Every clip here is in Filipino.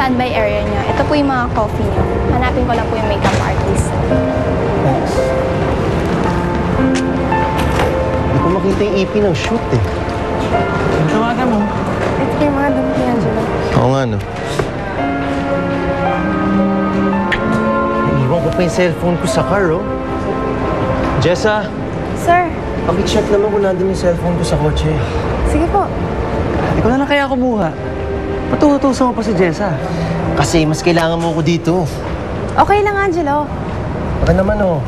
standby area niyo. Ito po yung mga coffee niyo. Hanapin ko lang po yung makeup artist. Thanks. Hindi ko makita yung EP ng shoot eh. Tawagan mo. Ito yung mga damit ni Angelo. Oo nga, no? Naiiwan ko pa yung cellphone ko sa car, oh. Jessa, Sir, pakicheck naman kung nandun yung cellphone ko sa kotse. sige po. Ikaw na lang kaya kumuha. Patutusan mo pa si Jessa. Kasi mas kailangan mo ko dito. Okay lang, Angelo. Baka naman, oh.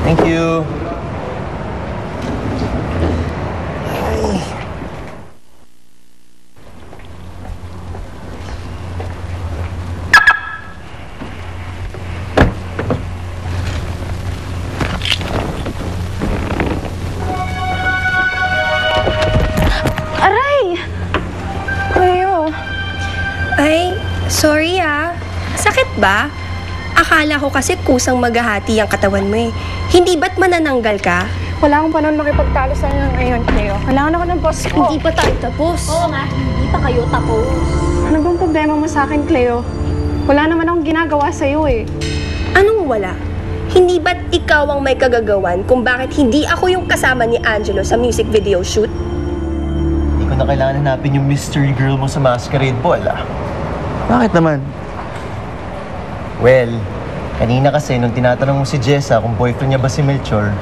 Thank you. Ay. Aray! Cleo. Ay, sorry ah. Sakit ba? Akala ko kasi kusang maghahati ang katawan mo eh. Hindi ba't manananggal ka? Wala akong panahon makipagtalo sa inyo ngayon, Cleo. Kailangan ako ng boss ko. Hindi pa tayo tapos. Oo nga, hindi pa kayo tapos. Ano bang problema mo sa akin, Cleo? Wala naman akong ginagawa sa'yo eh. Anong wala? Hindi ba't ikaw ang may kagagawan kung bakit hindi ako yung kasama ni Angelo sa music video shoot? Hindi ko na kailangan hanapin yung mystery girl mo sa masquerade ball, ah. Bakit naman? Well, kanina kasi nung tinatanong mo si Jessa kung boyfriend niya ba si Melchor,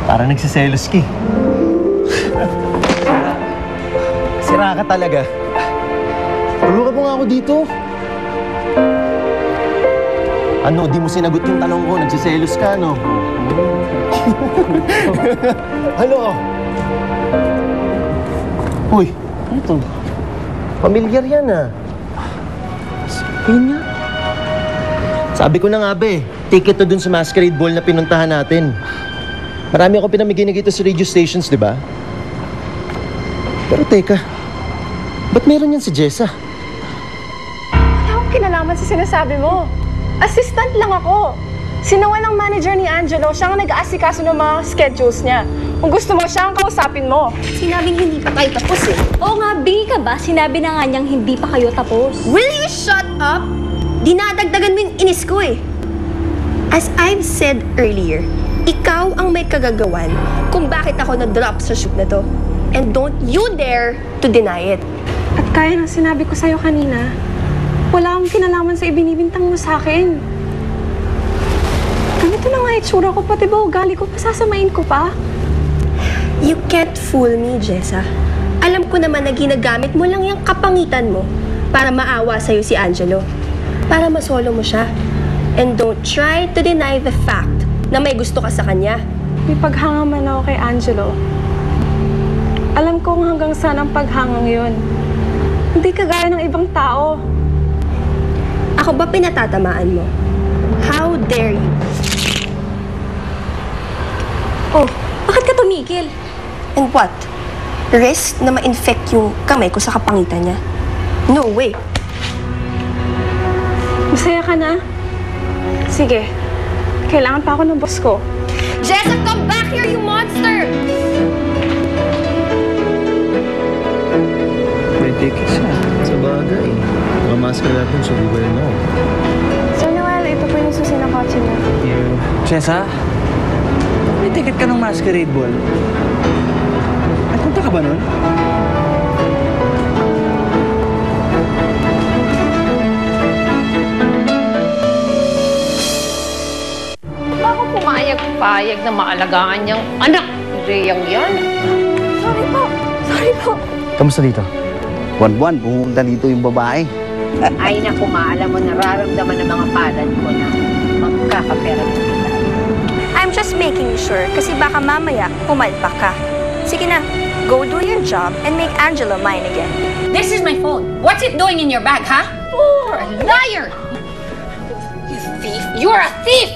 parang nagsiselos ki. Sira ka talaga. Tulungan mo nga ako dito. Ano, di mo sinagot yung tanong ko, nagsiselos ka, no? Ano? Uy, Ano to? pamilyar yan, ah. Yun nga. Sabi ko na nga ba eh, ticket to dun sa masquerade ball na pinuntahan natin. Marami ako pinamigay na dito sa radio stations, di ba? Pero teka, ba't meron yan si Jessa? Wala akong kinalaman sa sinasabi mo. Assistant lang ako. Sinawan ng manager ni Angelo, siya ang nag-aasikaso ng mga schedules niya. Kung gusto mo, siya ang kausapin mo. Sinabing hindi pa tayo tapos eh. Oo nga, bingi ka ba? Sinabi na nga niyang hindi pa kayo tapos. Will you shut up? Dinadagdagan mo yung inis ko eh. As I've said earlier, ikaw ang may kagagawan kung bakit ako na-drop sa shoot na to. And don't you dare to deny it. At kaya ng sinabi ko sa'yo kanina, wala akong kinalaman sa ibinibintang mo sa akin. Ganito na nga itsura ko, pati ba ugali ko, pasasamain ko pa? You can't fool me, Jessa. Alam ko naman na ginagamit mo lang yung kapangitan mo para maawa sa'yo si Angelo. Para masolo mo siya. And don't try to deny the fact na may gusto ka sa kanya. May paghanga man ako kay Angelo. Alam kong hanggang saan ang paghangang yun. Hindi kagaya ng ibang tao. Ako ba pinatatamaan mo? How dare you? Oh, bakit ka tumigil? And what? Risk na ma-infect yung kamay ko sa kapangitan niya? No way. Masaya ka na? Sige. Kailangan pa ako ng boss ko. Jessa, come back here, you monster! May tickets siya. Sa bagay, mga masquerade natin, so we will know. Sir Noel, ito po yung susi na kotse niya. Jessa? May ticket ka ng masquerade ball. Nagpunta ka ba nun? Baka pumayag-payag na maalagaan niyang anak ni Reyang yan. Sorry po. Sorry po. Kamusta dito? Buwan-buwan, pumunta dito yung babae. Ay naku, maalam mo, nararamdaman ng mga palad ko na magkakapera na kita. I'm just making sure kasi baka mamaya pumalpak ka. Sige na, go do your job and make Angelo mine again. This is my phone. What's it doing in your bag, huh? You're a liar! You thief! You're a thief!